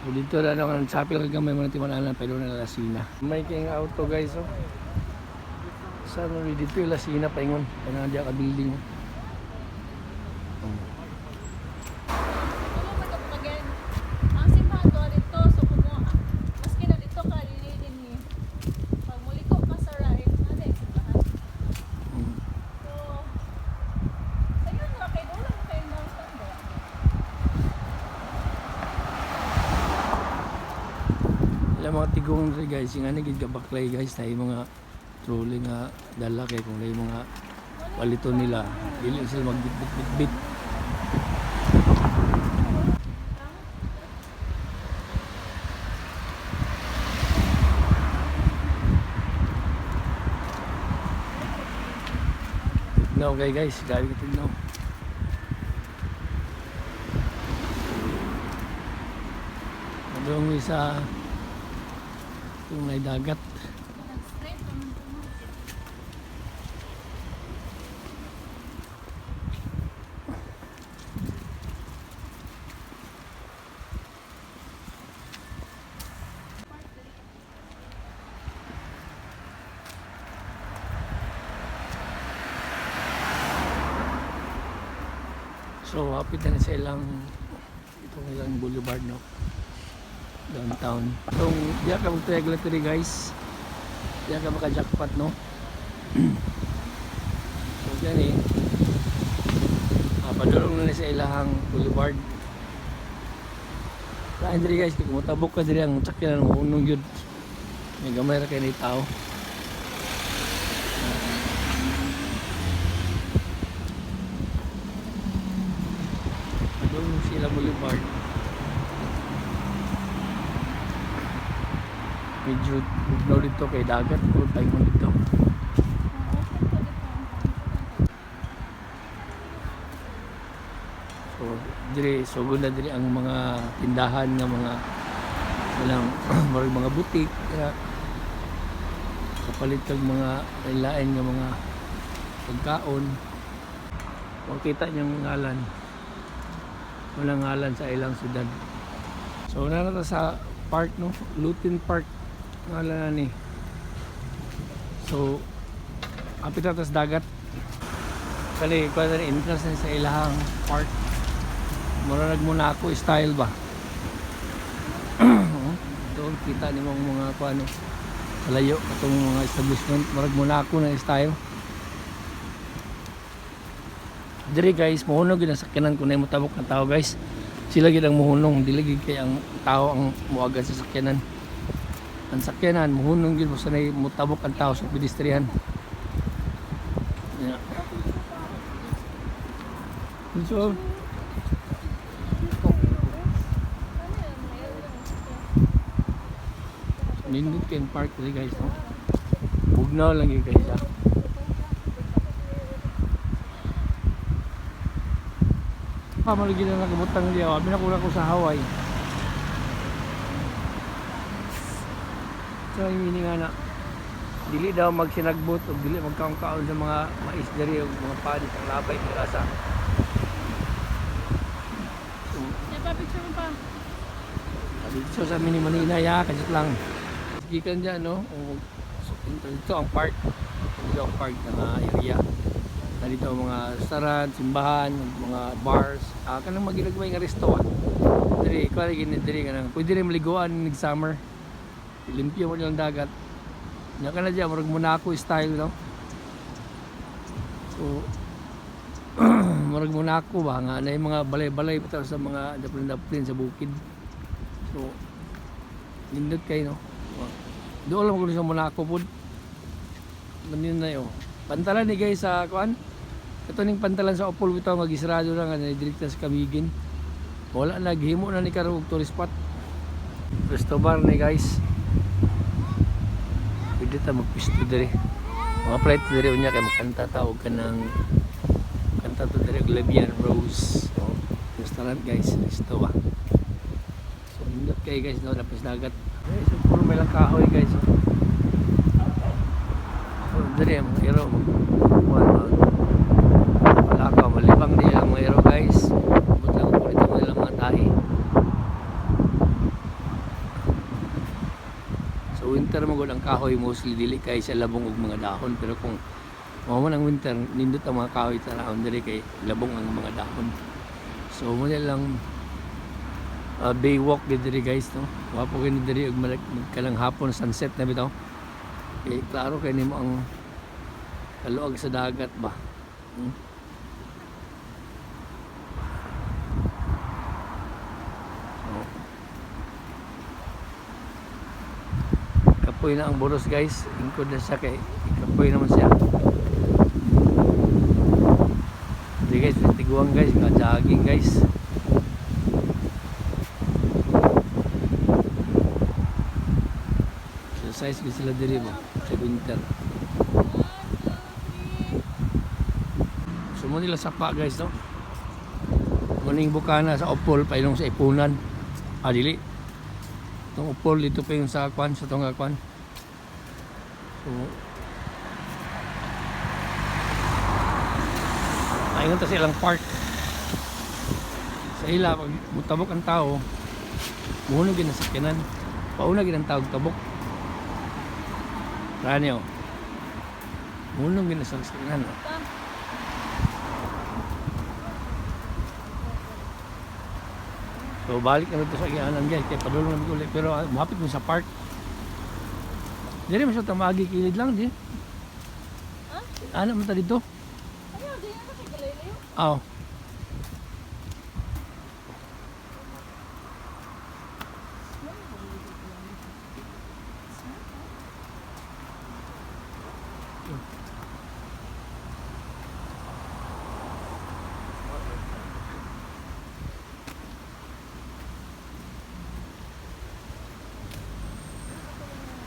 So dito na naman sa sapil kag may mga timanalan pero na Lasina. May kayong auto guys oh. Sa dito yung Lasina paingon, kana diya ka building. Ang simbahan to dito so kumo maski na dito ka din ni pag muliko ka sa right na din simbahan. So sayon ra kay wala mo kay downtown ba. Alam mga tigong rin guys, yung anigid ka baklay guys na yung mga trolley nga dala kay kung na yung mga palito nila, dili sila magbit-bit-bit. Tignaw kay guys, dahil ka tignaw. Doon sa yung may dagat. Straight naman to mo. So, hapit na sa ilang itong ilang boulevard no downtown. Itong diya ka mag-regulatory guys, diya ka maka-jackpot no. So yan eh, padulong na sa ilahang boulevard. Kain diri guys, kung mutabok ka diri ang sakyanan mo unong yun, may gamay ra kay ni tao. Padulong sila boulevard. Medyo bugnaw dito kay dagat kung tayo mo dito. So dire sugod na dire ang mga tindahan nga mga walang mga butik kaya kapalit kag mga lain nga mga pagkaon. Makita niyong ngalan, walang ngalan sa ilang syudad. So narata sa park no, Lutin Park ngalan na ni. So apit na tas dagat kali ko na entrance na sa ilahang park. Mura nagmuna ako style ba. Doon kita ni mga kuano kalayo katong mga establishment, murag muna ako na style. Diri guys, muhunog gid ang sakyanan kun ay motabok ng tao guys. Sila gid ang muhunong, dili gid kay ang tao ang muagan sa sakyanan. Ang sakyanan muhunong gid sa nay motabok ang tao sa pedestrian. Yeah. So, nindot kayong park diri guys no? Bugnaw lang yun guys ha. Pamalugin na nakabutang diya, binakula ko sa Hawaii. So yung meaning nga na dili daw magsinagbot o dili magkaon-kaon sa mga mais diri o mga padi ang labay nila sa Picture mo pa. dito sa mini Manila ya, kasi lang gikan dyan no. So, ito ang park, ito ang park ng area na dito ang mga restaurant, simbahan, mga bars, kanang magilagmay nga restaurant diri, kaya gini diri kanang pwede rin maliguan nig summer, limpyo mo lang dagat nya ka na dyan, murag Monaco style no. So murag Monaco ba nga na yung mga balay-balay pa sa mga daplin-daplin sa bukid. So lindot kayo no. Doon lang ko sa Monaco po. Manin na yun. Pantalan ni guys sa kuan. Ito ning pantalan sa Opol bitaw nga gisrado na nga direkta sa Camiguin. Wala naghimo na ni karong tourist spot. Resto bar ni guys. Pwede ta magpisto diri. Mga flight diri unya kay makanta tawag ka ng kanta to diri Levian Rose. So, restaurant guys, resto ba. So indot kay guys no, lapis dagat. Guys, puro may lang kahoy guys. So, diri ang mga iro. Wala ka, malibang din ang mga iro guys. Butang po dito mga tahi. ang kahoy mostly dili kay sa labong ug mga dahon, pero kung mao man ang winter nindot ang mga kahoy tanawon diri kay labong ang mga dahon. So mo lang baywalk diri guys no. Wapo kini diri ug kalang hapon sunset na bitaw. Eh klaro kay nimo ang kaluag sa dagat ba. Kapoy na ang boros guys, ingkod na siya kay kapoy naman siya. Hindi guys, tiguang guys, jogging guys. Exercise guys sila diri mo sa winter. So mo nila sapa guys no. Muning bukana sa Opol pailong sa Ipunan. Dili. Itong Opol dito pa yung sa kwan, sa tong kwan. So ayun ta silang park. Sa ila pag mutabok ang tao, muhunog gid ang sakyanan. Pauna gid ang tawag tabok. Ranyo. Muhunog gid ang sakyanan. So balik na dito sa Agianan guys, kaya padulong namin ulit, pero mahapit mo sa park. Dili mo siya tamagi kilid lang di. Ano mo ta dito? Ayaw, di na kasi galayo. Aw.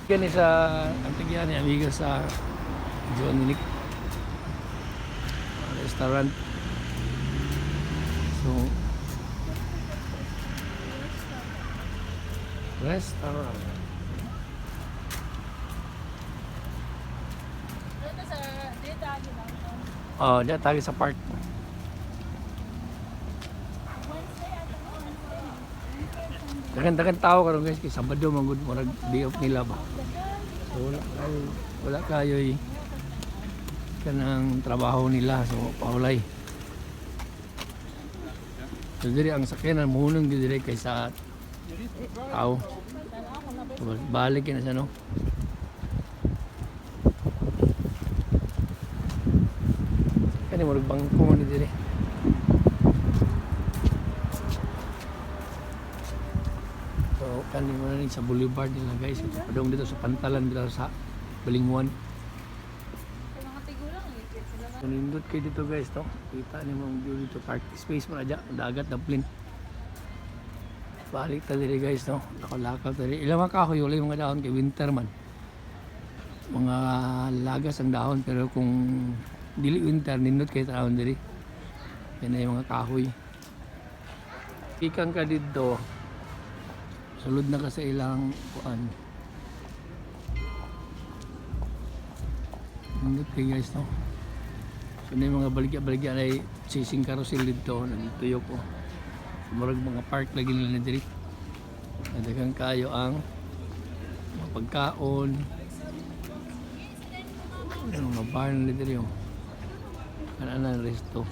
Gani sa antigyan ni amiga sa John Nick restaurant. So restaurant. Dito sa dito agi lang. Oh, diya tagi sa park. Dagan-dagan tao karon guys, kay Sabado manggod murag day off nila ba. So wala kayo kanang trabaho nila, so paulay. So diri ang sakyanan muhunong diri kay sa tao. So, balik na siya no. Kani murag bangko ni diri. So kani mo na rin sa boulevard nila guys. Padong dito sa pantalan dito sa Balingwan. Mga tigulang sila. So nindot kayo dito guys to. Kita niyo mong view dito, park space mo na dyan, dagat na plane. Balik ta diri guys no. Nakalakaw diri. Ilang mga kahoy wala yung mga dahon kay winter man. Mga lagas ang dahon, pero kung dili winter nindot kayo dahon diri. Yan na yung mga kahoy. Ikang ka dito. Sulod na ka sa ilang kuan. Nindot kayo guys no. So na yung mga baligya-baligya na sising carousel dito, nagtuyo ko. Murag mga park lagi nila na diri. Nadagang kayo ang mga pagkaon. Yung mga bar nila diri yung ano resto.